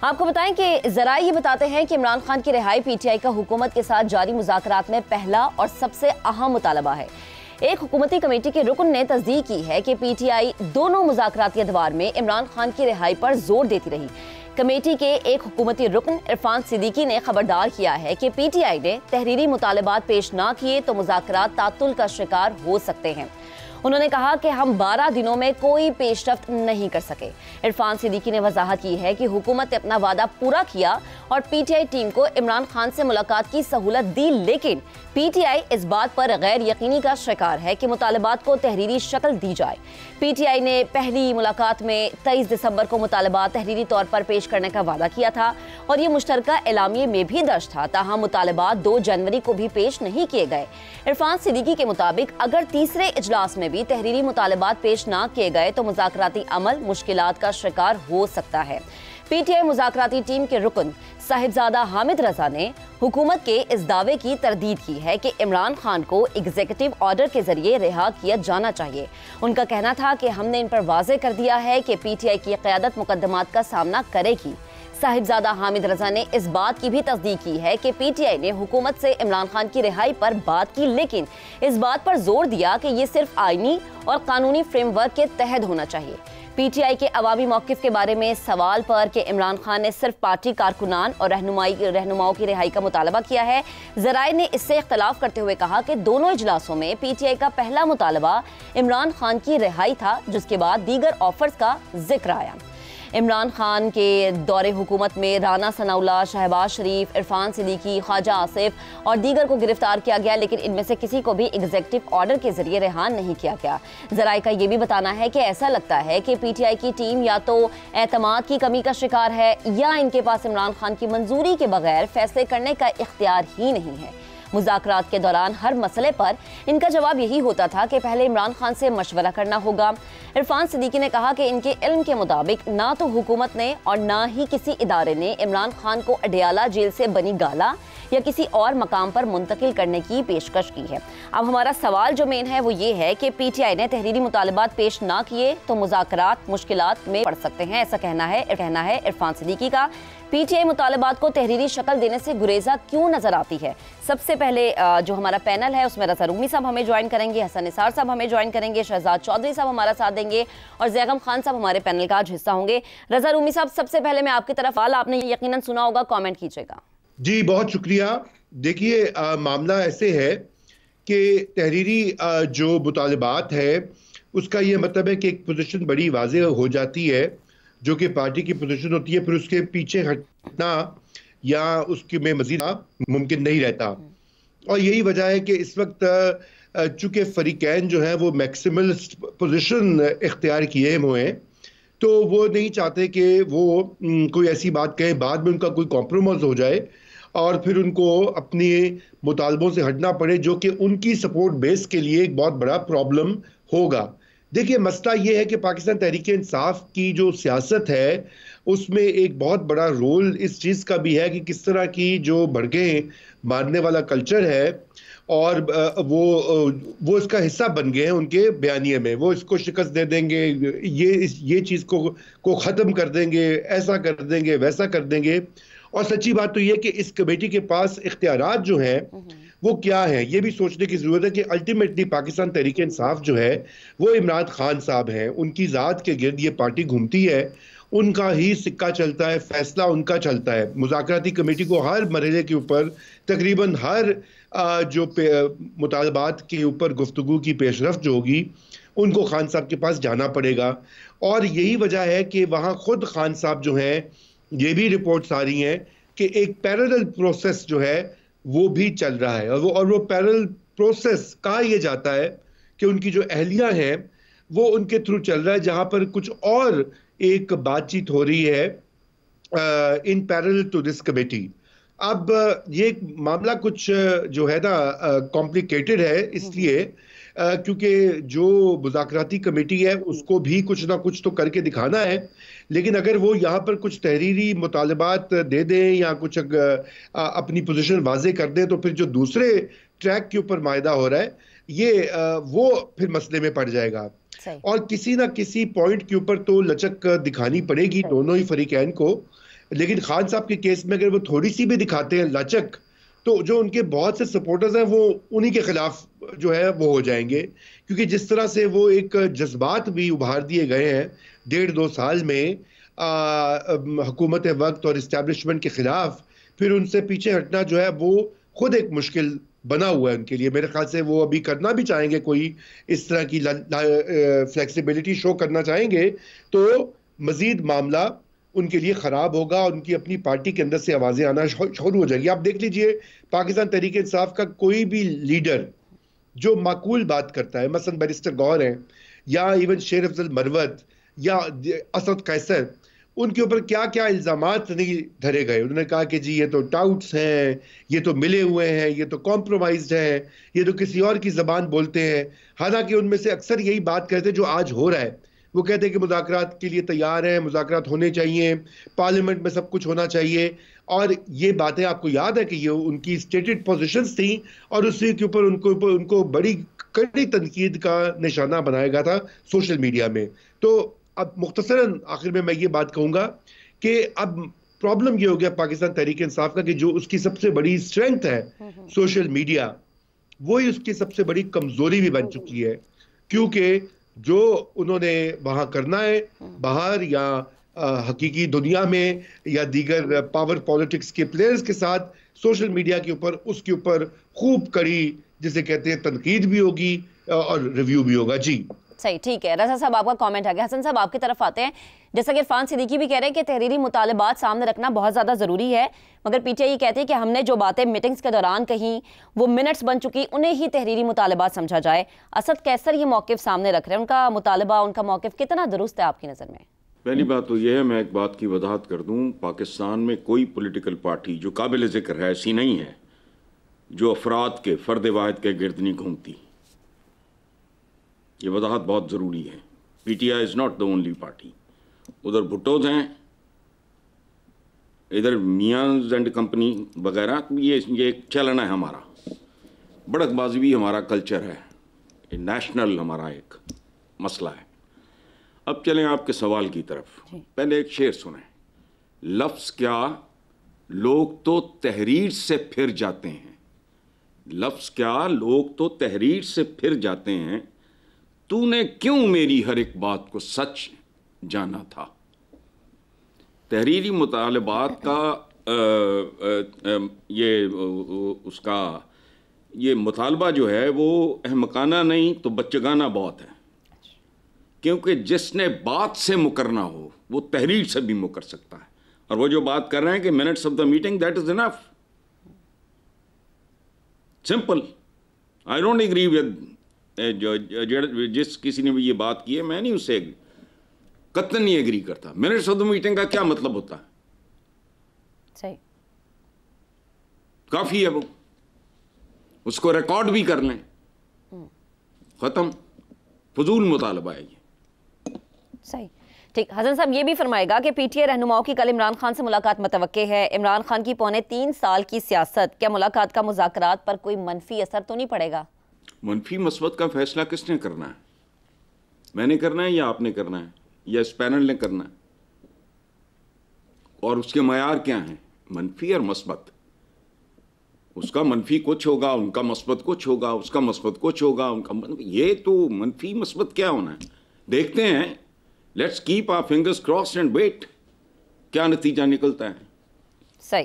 आपको बताएं कि जरा ये बताते हैं कि इमरान खान की रिहाई पीटीआई का हुकूमत के साथ जारी मुज़ाकरात में पहला और सबसे अहम मुतालबा है। एक हुकूमती कमेटी के रुकन ने तस्दीक की है कि पीटीआई दोनों मुज़ाकराती अदवार में इमरान खान की रिहाई पर जोर देती रही। कमेटी के एक हुकूमती रुकन इरफान सिद्दीकी ने खबरदार किया है कि पीटीआई ने तहरीरी मुतालबात पेश ना किए तो मुज़ाकरात तातुल का शिकार हो सकते हैं। उन्होंने कहा कि हम 12 दिनों में कोई पेशरफ्त नहीं कर सके। इरफान सिद्दीकी ने वजाहत की है कि हुकूमत ने अपना वादा पूरा किया और पीटीआई टीम को इमरान खान से मुलाकात की सहूलत दी, लेकिन पीटीआई इस बात पर गैर यकीनी का शिकार है कि मुतालबात को तहरीरी शक्ल दी जाए। पीटीआई ने पहली मुलाकात में 23 दिसंबर को मुतालबात तहरीरी तौर पर पेश करने का वादा किया था और ये मुश्तरका एलामिये में भी दर्ज था, ताहम मुतालबात 2 जनवरी को भी पेश नहीं किए गए। इरफान सिद्दीकी के मुताबिक अगर तीसरे इजलास में भी तहरीरी मुतालबात पेश ना किए गए तो मुज़ाकराती अमल मुश्किलात का शिकार हो सकता है। पीटीआई मुज़ाकराती टीम के रुकन साहिबजादा हामिद रजा ने हुकूमत के इस दावे की तरदीद की है कि इमरान खान को एग्जीक्यूटिव ऑर्डर के जरिए रिहा किया जाना चाहिए। उनका कहना था कि हमने इन पर वाज़ेह कर दिया है कि पीटीआई की क़यादत मुकद्दमात का सामना करेगी। साहिबजादा हामिद रजा ने इस बात की भी तस्दीक की है कि पीटीआई ने हुकूमत से इमरान खान की रिहाई पर बात की, लेकिन इस बात पर जोर दिया कि ये सिर्फ आईनी और कानूनी फ्रेमवर्क के तहत होना चाहिए। पीटीआई के अवामी मौक़िफ़ के बारे में सवाल पर कि इमरान खान ने सिर्फ पार्टी कारकुनान और रहनुमाओं की रिहाई का मुतालबा किया है, ज़राए ने इससे इख्तलाफ करते हुए कहा कि दोनों इजलासों में पीटीआई का पहला मुतालबा इमरान खान की रिहाई था, जिसके बाद दीगर ऑफर्स का जिक्र आया। इमरान खान के दौरे हुकूमत में राना सनाउल्लाह, शहबाज शरीफ, इरफान सिद्दीकी, ख्वाजा आसिफ और दीगर को गिरफ्तार किया गया, लेकिन इनमें से किसी को भी एग्जीक्यूटिव ऑर्डर के जरिए रिहा नहीं किया गया। जराए का यह भी बताना है कि ऐसा लगता है कि पीटीआई की टीम या तो एतमाद की कमी का शिकार है या इनके पास इमरान खान की मंजूरी के बगैर फैसले करने का इख्तियार ही नहीं है। मुज़ाकरात के दौरान हर मसले पर इनका जवाब यही होता था कि पहले इमरान खान से मशवरा करना होगा। इरफान सिद्दीकी ने कहा कि इनके इल्म के मुताबिक ना तो हुकूमत ने और ना ही किसी इदारे ने इमरान खान को अडियाला जेल से बनी गाला या किसी और मकाम पर मुंतकिल करने की पेशकश की है। अब हमारा सवाल जो मेन है वो ये है कि पीटीआई ने तहरीरी मुतालबात पेश ना किए तो मुज़ाकरात मुश्किलात में पड़ सकते हैं, ऐसा कहना है इरफान सिद्दीकी का। पीटीआई मुतालबात को तहरीरी शक्ल देने से गुरेजा क्यों नजर आती है? सबसे पहले जो हमारा पैनल है उसमें रज़ा रूमी साहब हमें ज्वाइन करेंगे, हसन निसार साहब हमें ज्वाइन करेंगे, शहजाद चौधरी साहब हमारा साथ देंगे और ज़ैगम खान साहब हमारे पैनल का आज हिस्सा होंगे। रज़ा रूमी साहब, सबसे पहले मैं आपकी तरफ आपने यकीनन सुना होगा, कॉमेंट कीजिएगा। जी बहुत शुक्रिया। देखिए मामला ऐसे है कि तहरीरी जो मुतालबात है उसका ये मतलब है कि एक पोजीशन बड़ी वाज़ेह हो जाती है जो कि पार्टी की पोजीशन होती है, फिर उसके पीछे हटना या उसके में मजीद मुमकिन नहीं रहता। और यही वजह है कि इस वक्त चूंकि फरीकैन जो है वो मैक्सिमलिस्ट पोजीशन इख्तियार किए हुए हैं, तो वो नहीं चाहते कि वो कोई ऐसी बात कहें बाद में उनका कोई कॉम्प्रोमाइज हो जाए और फिर उनको अपने मुतालबों से हटना पड़े, जो कि उनकी सपोर्ट बेस के लिए एक बहुत बड़ा प्रॉब्लम होगा। देखिए मसला ये है कि पाकिस्तान तहरीक इंसाफ की जो सियासत है उसमें एक बहुत बड़ा रोल इस चीज़ का भी है कि किस तरह की जो भड़कें मारने वाला कल्चर है और वो इसका हिस्सा बन गए हैं उनके बयानिए में। वो इसको शिकस्त दे देंगे, ये चीज़ को ख़त्म कर देंगे, ऐसा कर देंगे, वैसा कर देंगे। और सच्ची बात तो ये कि इस कमेटी के पास इख्तियारात जो हैं वो क्या है, ये भी सोचने की ज़रूरत है कि अल्टीमेटली पाकिस्तान तहरीक इंसाफ जो है वो इमरान खान साहब हैं, उनकी ज़ात के गिर्द ये पार्टी घूमती है, उनका ही सिक्का चलता है, फैसला उनका चलता है। मुज़ाकराती कमेटी को हर मरहले के ऊपर तकरीबन हर जो मुतालबात के ऊपर गुफ्तगू की पेशरफ जो होगी उनको खान साहब के पास जाना पड़ेगा। और यही वजह है कि वहाँ खुद खान साहब जो हैं, ये भी रिपोर्ट्स आ रही हैं कि एक पैरेलल प्रोसेस जो है वो भी चल रहा है और वो पैरेलल प्रोसेस कहा यह जाता है कि उनकी जो अहलिया हैं वो उनके थ्रू चल रहा है, जहां पर कुछ और एक बातचीत हो रही है in parallel to this committee. अब ये मामला कुछ जो है ना कॉम्प्लिकेटेड है, इसलिए क्योंकि जो मुज़ाकराती कमेटी है उसको भी कुछ ना कुछ तो करके दिखाना है, लेकिन अगर वो यहाँ पर कुछ तहरीरी मुतालबात दे दें या कुछ अपनी पोजीशन वाजे कर दें तो फिर जो दूसरे ट्रैक के ऊपर मायदा हो रहा है ये वो फिर मसले में पड़ जाएगा। और किसी ना किसी पॉइंट के ऊपर तो लचक दिखानी पड़ेगी दोनों ही फरीकैन को लेकिन खान साहब के केस में अगर वो थोड़ी सी भी दिखाते हैं लचक, तो जो उनके बहुत से सपोर्टर्स हैं वो उन्हीं के खिलाफ जो है वो हो जाएंगे, क्योंकि जिस तरह से वो एक जज्बात भी उभार दिए गए हैं 1.5-2 साल में हुकूमत वक्त और इस्टेब्लिशमेंट के खिलाफ, फिर उनसे पीछे हटना जो है वो खुद एक मुश्किल बना हुआ है उनके लिए। मेरे ख्याल से वो अभी करना भी चाहेंगे, कोई इस तरह की फ्लेक्सिबिलिटी शो करना चाहेंगे, तो मजीद मामला उनके लिए खराब होगा, उनकी अपनी पार्टी के अंदर से आवाजें आना शुरू हो जाएगी। आप देख लीजिए, पाकिस्तान तहरीक इंसाफ का कोई भी लीडर जो माकूल बात करता है, मसलन बैरिस्टर गौर हैं या इवन शेर अफजल मरवत या असद कैसर, उनके ऊपर क्या क्या इल्जामात नहीं धरे गए। उन्होंने कहा कि जी ये तो टाउट्स हैं, ये तो मिले हुए हैं, ये तो कॉम्प्रोमाइज्ड हैं, ये तो किसी और की जबान बोलते हैं। हालांकि उनमें से अक्सर यही बात कहते हैं जो आज हो रहा है। वो कहते हैं कि मुज़ाकरात के लिए तैयार हैं, मुज़ाकरात होने चाहिए, पार्लियामेंट में सब कुछ होना चाहिए, और ये बातें आपको याद है कि ये उनकी स्टेटेड पोजीशंस थी, और उसी के ऊपर उनको बड़ी कड़ी तनकीद का निशाना बनाया गया था सोशल मीडिया में। तो अब मुख्तसरन आखिर में मैं ये बात कहूंगा कि अब प्रॉब्लम ये हो गया पाकिस्तान तहरीक इंसाफ का कि जो उसकी सबसे बड़ी स्ट्रेंथ है सोशल मीडिया, वही उसकी सबसे बड़ी कमजोरी भी बन चुकी है, क्योंकि जो उन्होंने वहां करना है बाहर या हकीकी दुनिया में या दीगर पावर पॉलिटिक्स के प्लेयर्स के साथ, सोशल मीडिया के ऊपर उसके ऊपर खूब कड़ी जिसे कहते हैं तनकीद भी होगी और रिव्यू भी होगा। जी सही, ठीक है। रजा साहब, आपका कमेंट आ गया। हसन साहब, आपकी तरफ आते हैं। जैसा कि इरफान सिद्दीकी भी कह रहे हैं कि तहरीरी मुतालबात सामने रखना बहुत ज़्यादा ज़रूरी है, मगर पीटीआई ये कहते हैं कि हमने जो बातें मीटिंग्स के दौरान कहीं वो मिनट्स बन चुकी, उन्हें ही तहरीरी मुतालबात समझा जाए। असद कैसर ये मौक़िफ़ सामने रख रहे हैं, उनका मुतालबा, उनका मौक़िफ़ कितना दुरुस्त है आपकी नज़र में? पहली बात तो यह है, मैं एक बात की वजाहत कर दूं, पाकिस्तान में कोई पॉलिटिकल पार्टी जो काबिल ज़िक्र है ऐसी नहीं है जो अफराद के फ़र्द वाहिद के गिर्द नहीं घूमती। ये वजाहत बहुत ज़रूरी है। PTI is not the only party. उधर भुट्टोज हैं, इधर मियांज एंड कंपनी वगैरह, ये एक चलन है हमारा। बड़कबाजी भी हमारा कल्चर है, ये नेशनल हमारा एक मसला है। अब चलें आपके सवाल की तरफ। पहले एक शेर सुने, लफ्ज़ क्या लोग तो तहरीर से फिर जाते हैं, लफ्ज़ क्या लोग तो तहरीर से फिर जाते हैं, तूने क्यों मेरी हर एक बात को सच जाना था। तहरीरी मुतालबात का ये मुतालबा जो है वो अहमकाना नहीं तो बच्चगाना बहुत है, क्योंकि जिसने बात से मुकरना हो वो तहरीर से भी मुकर सकता है। और वो जो बात कर रहे हैं कि minutes of the meeting, that is enough, simple. I don't agree with जिस किसी ने भी ये बात की है, मैं नहीं उससे कतई नहीं एग्री करता। मिनट्स ऑफ द मीटिंग का क्या मतलब होता है? सही, काफी है वो, उसको रिकॉर्ड भी कर लें, खत्म। फजूल मुतालबा है ये। सही, ठीक। हसन साहब, ये भी फरमाएगा कि पीटीआई रहनुमाओं की कल इमरान खान से मुलाकात मुतवक्के है। इमरान खान की 3.25 साल की सियासत, क्या मुलाकात का मुज़ाकरात पर कोई मनफी असर तो नहीं पड़ेगा? मनफी मस्बत का फैसला किसने करना है? मैंने करना है या आपने करना है या इस पैनल ने करना है? और उसके मयार क्या हैं, मनफी और मस्बत? उसका मनफी कुछ होगा, उनका मस्बत कुछ होगा, उसका मस्बत कुछ होगा, उनका ये तो मनफी मस्बत क्या होना है, देखते हैं। Let's keep our fingers crossed and wait क्या नतीजा निकलता है। सही।